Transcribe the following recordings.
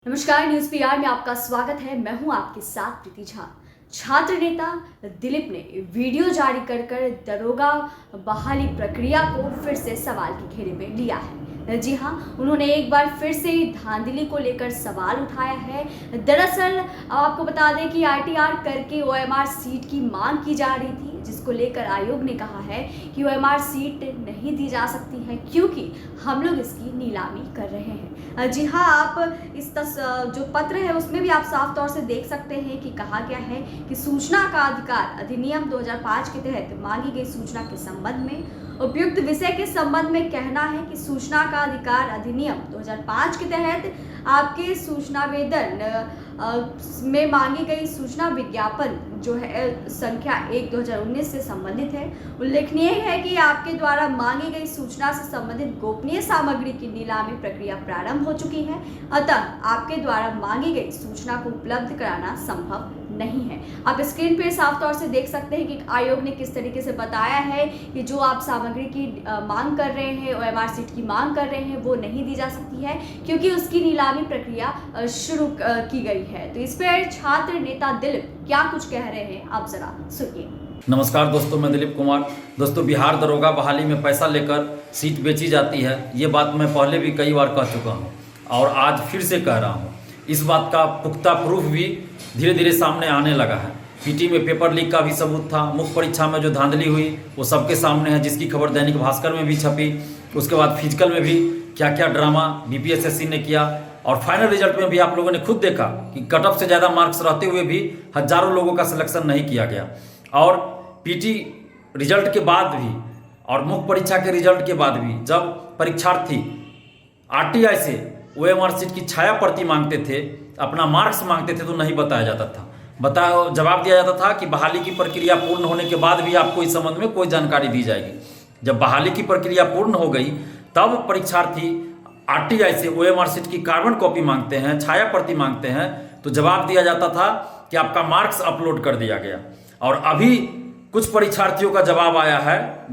नमस्कार, news PR में आपका स्वागत है। मैं हूं आपके साथ प्रीति झा। छात्र नेता दिलीप ने वीडियो जारी कर दरोगा बहाली प्रक्रिया को फिर से सवाल के घेरे में लिया है। जी हां, उन्होंने एक बार फिर से धांधली को लेकर सवाल उठाया है। दरअसल आपको बता दें कि आरटीआर करके ओएमआर सीट की मांग की जा रही थी, जिसको लेकर आयोग ने कहा है कि ओएमआर सीट नहीं दी जा सकती है क्योंकि हम लोग इसकी नीलामी कर रहे हैं। जी हाँ, आप इस जो पत्र है उसमें भी आप साफ तौर से देख सकते हैं कि कहा गया है कि सूचना का अधिकार अधिनियम 2005 के तहत मांगी गई सूचना के संबंध में उपयुक्त विषय के संबंध में कहना है कि सूचना का अधिकार अधिनियम 2005 के तहत आपके सूचनावेदन में मांगी गई सूचना विज्ञापन जो है संख्या 1/2019 से संबंधित है। उल्लेखनीय है कि आपके द्वारा मांगी गई सूचना से संबंधित गोपनीय सामग्री की नीलामी प्रक्रिया प्रारंभ हो चुकी है, अतः आपके द्वारा मांगी गई सूचना को उपलब्ध कराना संभव नहीं है। आप स्क्रीन पे साफ तौर से देख सकते हैं कि आयोग ने किस तरीके से बताया है कि जो आप सामग्री की मांग कर रहे हैं, ओएमआर सीट की मांग कर रहे हैं, वो नहीं दी जा सकती है क्योंकि उसकी नीलामी प्रक्रिया शुरू की गई है। तो इस पर छात्र नेता दिलीप क्या कुछ कह रहे हैं, आप जरा सुनिए। नमस्कार दोस्तों, मैं दिलीप कुमार। दोस्तों, बिहार दरोगा बहाली में पैसा लेकर सीट बेची जाती है, ये बात मैं पहले भी कई बार कह चुका हूँ और आज फिर से कह रहा हूँ। इस बात का पुख्ता प्रूफ भी धीरे धीरे सामने आने लगा है। पीटी में पेपर लीक का भी सबूत था। मुख्य परीक्षा में जो धांधली हुई वो सबके सामने है, जिसकी खबर दैनिक भास्कर में भी छपी। उसके बाद फिजिकल में भी क्या क्या ड्रामा बीपीएसएससी ने किया और फाइनल रिजल्ट में भी आप लोगों ने खुद देखा कि कट ऑफ से ज़्यादा मार्क्स रहते हुए भी हजारों लोगों का सिलेक्शन नहीं किया गया। और पीटी रिजल्ट के बाद भी और मुख्य परीक्षा के रिजल्ट के बाद भी जब परीक्षार्थी आरटीआई से ओएमआर सीट की छाया प्रति मांगते थे, अपना मार्क्स मांगते थे, तो नहीं बताया जाता था। जवाब दिया जाता था कि बहाली की प्रक्रिया पूर्ण होने के बाद भी आपको इस संबंध में कोई जानकारी दी जाएगी। जब बहाली की प्रक्रिया पूर्ण हो गई तब परीक्षार्थी आरटीआई से ओएमआर सीट की कार्बन कॉपी मांगते हैं, छाया प्रति मांगते हैं, तो जवाब दिया जाता था कि आपका मार्क्स अपलोड कर दिया गया। और अभी कुछ परीक्षार्थियों का जवाब आया है।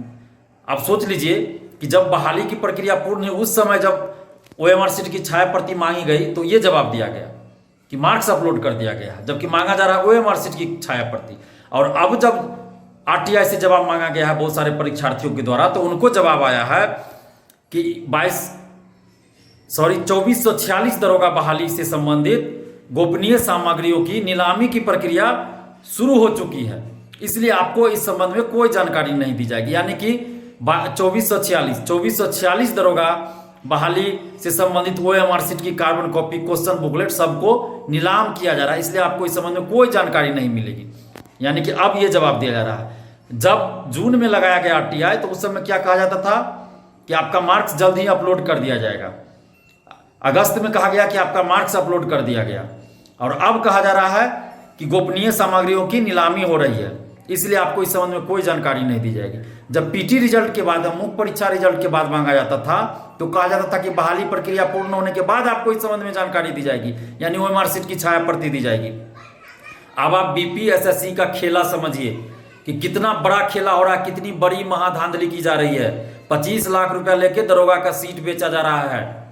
आप सोच लीजिए कि जब बहाली की प्रक्रिया पूर्ण हुई उस समय जब ओएमआर सीट की छाया प्रति मांगी गई तो ये जवाब दिया गया कि मार्क्स अपलोड कर दिया गया, जबकि मांगा जा रहा है ओएमआर सीट की छाया प्रति। और अब जब आरटीआई से जवाब मांगा गया है बहुत सारे परीक्षार्थियों के द्वारा, तो उनको जवाब आया है कि 2446 दरोगा बहाली से संबंधित गोपनीय सामग्रियों की नीलामी की प्रक्रिया शुरू हो चुकी है, इसलिए आपको इस संबंध में कोई जानकारी नहीं दी जाएगी। यानी कि 2446 दरोगा बहाली से संबंधित ओएमआर सीट की कार्बन कॉपी, क्वेश्चन बुकलेट सबको नीलाम किया जा रहा है, इसलिए आपको इस संबंध में कोई जानकारी नहीं मिलेगी। यानी कि अब ये जवाब दिया जा रहा है। जब जून में लगाया गया आरटीआई तो उस समय क्या कहा जाता था कि आपका मार्क्स जल्द ही अपलोड कर दिया जाएगा। अगस्त में कहा गया कि आपका मार्क्स अपलोड कर दिया गया और अब कहा जा रहा है कि गोपनीय सामग्रियों की नीलामी हो रही है, इसलिए आपको इस संबंध में कोई जानकारी नहीं दी जाएगी। जब पीटी रिजल्ट के बाद, मुख्य परीक्षा रिजल्ट के बाद मांगा जाता था तो कहा जाता था कि बहाली प्रक्रिया पूर्ण होने के बाद आपको इस संबंध में जानकारी दी जाएगी, यानी ओएमआर सीट की छाया प्रति दी जाएगी। अब आप बीपीएसएससी का खेला समझिए कि कितना बड़ा खेला हो रहा है, कितनी बड़ी महाधांधली की जा रही है। 25 लाख रुपया लेके दरोगा का सीट बेचा जा रहा है।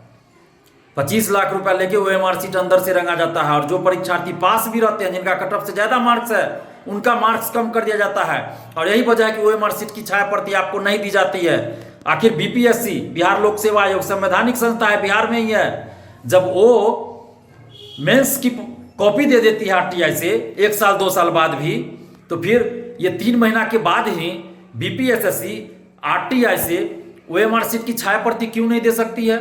25 लाख रुपया लेके ओएमआर सीट अंदर से रंगा जाता है और जो परीक्षार्थी पास भी रहते हैं, जिनका कट ऑफ से ज्यादा मार्क्स है, उनका मार्क्स कम कर दिया जाता है। और यही वजह है कि ओएमआर सीट की छाया प्रति आपको नहीं दी जाती है। आखिर बीपीएससी, बिहार लोक सेवा आयोग, संवैधानिक संस्था है, बिहार में ही है। जब वो मेंस की कॉपी दे देती है आरटीआई से 1 साल 2 साल बाद भी, तो फिर ये 3 महीना के बाद ही बीपीएसएससी आरटीआई से ओएमआर सीट की छाया प्रति क्यों नहीं दे सकती है?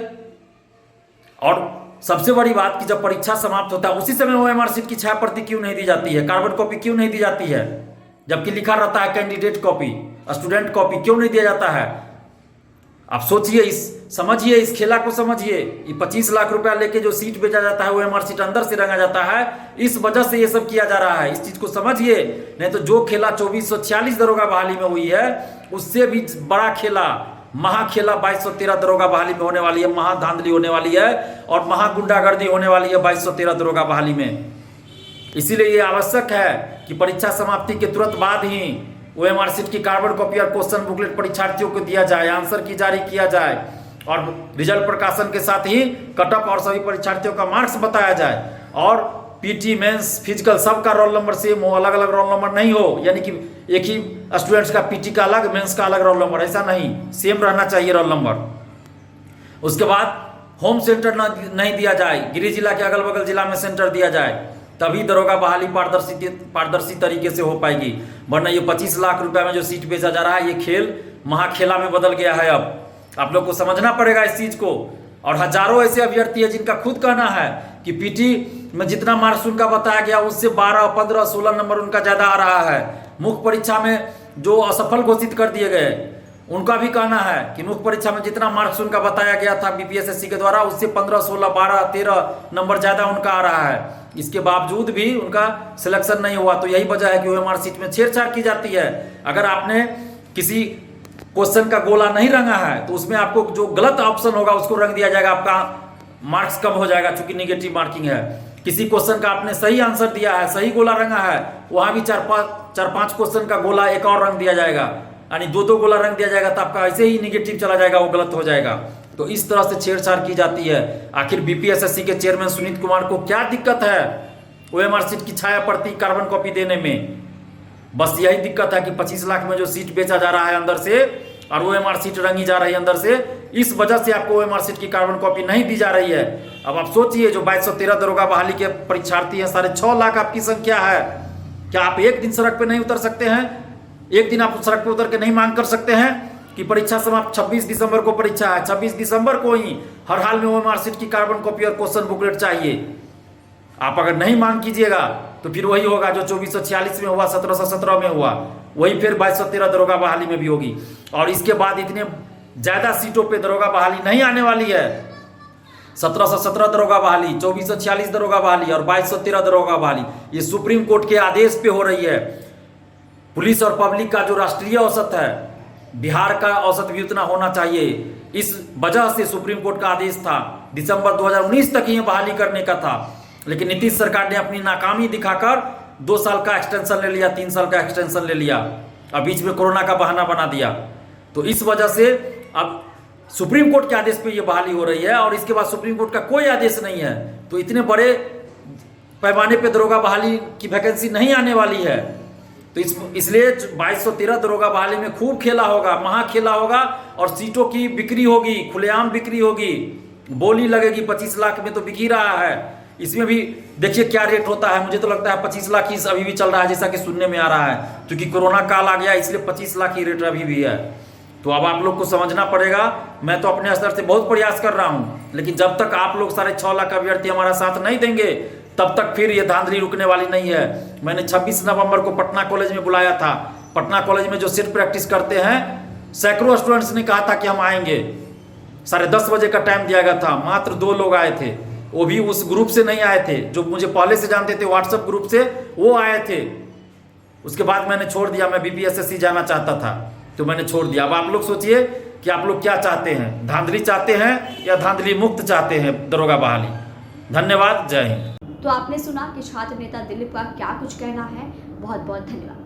और सबसे बड़ी बात कि जब परीक्षा समाप्त होता है उसी समय ओएमआर सीट की छाया प्रति क्यों नहीं दी जाती है, कार्बन कॉपी क्यों नहीं दी जाती है, जबकि लिखा रहता है कैंडिडेट कॉपी, स्टूडेंट कॉपी क्यों नहीं दिया जाता है? आप सोचिए, समझिए, इस खेला को समझिए। ये 25 लाख रुपया लेके जो सीट बेचा जाता है, ओएमआर सीट अंदर से रंगा जाता है, इस वजह से ये सब किया जा रहा है। इस चीज को समझिए, नहीं तो जो खेला 2446 दरोगा बहाली में हुई है उससे भी बड़ा खेला, महाखेला 2213 दरोगा बहाली में होने वाली है, महाधांधली होने वाली है और महागुंडागर्दी होने वाली है 2213 दरोगा बहाली में। इसीलिए ये आवश्यक है कि परीक्षा समाप्ति के तुरंत बाद ही ओएमआर सीट की कार्बन कॉपी और क्वेश्चन बुकलेट परीक्षार्थियों को दिया जाए, आंसर की जारी किया जाए और रिजल्ट प्रकाशन के साथ ही कट ऑफ और सभी परीक्षार्थियों का मार्क्स बताया जाए, और पीटी मेंस फिजिकल सबका रोल नंबर सेम हो, अलग अलग रोल नंबर नहीं हो, यानी कि एक ही स्टूडेंट्स का पीटी का अलग, मेंस का अलग रोल नंबर, ऐसा नहीं, सेम रहना चाहिए रोल नंबर। उसके बाद होम सेंटर नहीं दिया जाए, गृह जिला के अगल बगल जिला में सेंटर दिया जाए, तभी दरोगा बहाली पारदर्शी तरीके से हो पाएगी। वरना ये 25 लाख रुपए में जो सीट बेचा जा रहा है, ये खेल महाखेला में बदल गया है। अब आप लोग को समझना पड़ेगा इस चीज को। और हजारों ऐसे अभ्यर्थी है जिनका खुद कहना है कि पीटी में जितना मार्क्स उनका बताया गया उससे 12, 15, 16 नंबर उनका ज्यादा आ रहा है। मुख्य परीक्षा में जो असफल घोषित कर दिए गए, उनका भी कहना है कि मुख्य परीक्षा में जितना मार्क्स उनका बताया गया था बीपीएसएससी के द्वारा, उससे 15, 16, 12, 13 नंबर ज्यादा उनका आ रहा है। इसके बावजूद भी उनका सिलेक्शन नहीं हुआ। तो यही वजह है कि ओएमआर सीट में छेड़छाड़ की जाती है। अगर आपने किसी क्वेश्चन का गोला नहीं रंगा है तो उसमें आपको जो गलत ऑप्शन होगा उसको रंग दिया जाएगा, आपका मार्क्स कम हो जाएगा, चूंकि निगेटिव मार्किंग है। किसी क्वेश्चन का आपने सही आंसर दिया है, सही गोला रंगा है, वहां भी 4-5 क्वेश्चन का गोला एक और रंग दिया जाएगा, यानी 2-2 गोला रंग दिया जाएगा, तो आपका ऐसे ही निगेटिव चला जाएगा, वो गलत हो जाएगा। तो इस तरह से छेड़छाड़ की जाती है। आखिर बीपीएसएससी के चेयरमैन सुनीत कुमार को क्या दिक्कत है ओएमआर सीट की छाया पड़ती कार्बन कॉपी देने में? बस यही दिक्कत है कि 25 लाख में जो सीट बेचा जा रहा है अंदर से, और ओएमआर सीट रंगी जा रही है अंदर से, इस वजह से आपको ओएमआर सीट की कार्बन कॉपी नहीं दी जा रही है। अब आप सोचिए, जो 2213 दरोगा बहाली के परीक्षार्थी हैं, 6.5 लाख आपकी संख्या है। क्या आप एक दिन सड़क पे नहीं उतर सकते हैं? एक दिन आप सड़क पे उतर के नहीं मांग कर सकते हैं कि परीक्षा समाप्त 26 दिसंबर को परीक्षा है, 26 दिसंबर को ही हर हाल में ओएमआर सीट की कार्बन कॉपी और क्वेश्चन बुकलेट चाहिए? आप अगर नहीं मांग कीजिएगा तो फिर वही होगा जो 2446 में हुआ, 1717 में हुआ, वही फिर 2213 दरोगा बहाली में भी होगी। और इसके बाद इतने ज्यादा सीटों पे दरोगा बहाली नहीं आने वाली है। 1717 दरोगा बहाली, 2446 दरोगा बहाली और 2213 दरोगा बहाली, ये सुप्रीम कोर्ट के आदेश पे हो रही है। पुलिस और पब्लिक का जो राष्ट्रीय औसत है, बिहार का औसत भी उतना होना चाहिए। इस वजह से सुप्रीम कोर्ट का आदेश था, दिसंबर 2019 तक ये बहाली करने का था। लेकिन नीतीश सरकार ने अपनी नाकामी दिखाकर 2 साल का एक्सटेंशन ले लिया, 3 साल का एक्सटेंशन ले लिया, और बीच में कोरोना का बहाना बना दिया। तो इस वजह से अब सुप्रीम कोर्ट के आदेश पे ये बहाली हो रही है, और इसके बाद सुप्रीम कोर्ट का कोई आदेश नहीं है। तो इतने बड़े पैमाने पे दरोगा बहाली की वैकेंसी नहीं आने वाली है। तो इसलिए 2213 दरोगा बहाली में खूब खेला होगा, महाखेला होगा, और सीटों की बिक्री होगी, खुलेआम बिक्री होगी, बोली लगेगी। 25 लाख में तो बिक ही रहा है। इसमें भी देखिए क्या रेट होता है। मुझे तो लगता है 25 लाख ही अभी भी चल रहा है, जैसा कि सुनने में आ रहा है, क्योंकि कोरोना काल आ गया, इसलिए 25 लाख ही रेट अभी भी है। तो अब आप लोग को समझना पड़ेगा। मैं तो अपने स्तर से बहुत प्रयास कर रहा हूं, लेकिन जब तक आप लोग 6.5 लाख अभ्यर्थी हमारा साथ नहीं देंगे, तब तक फिर ये धांधली रुकने वाली नहीं है। मैंने 26 नवंबर को पटना कॉलेज में बुलाया था। पटना कॉलेज में जो सेट प्रैक्टिस करते हैं, सैकड़ों स्टूडेंट्स ने कहा था कि हम आएंगे। 10:30 बजे का टाइम दिया गया था, मात्र 2 लोग आए थे, वो भी उस ग्रुप से नहीं आए थे जो मुझे पहले से जानते थे, व्हाट्सएप ग्रुप से वो आए थे। उसके बाद मैंने छोड़ दिया, मैं बीपीएसएससी जाना चाहता था तो मैंने छोड़ दिया। अब आप लोग सोचिए कि आप लोग क्या चाहते हैं, धांधली चाहते हैं या धांधली मुक्त चाहते हैं दरोगा बहाली। धन्यवाद, जय हिंद। तो आपने सुना कि छात्र नेता दिलीप का क्या कुछ कहना है। बहुत बहुत धन्यवाद।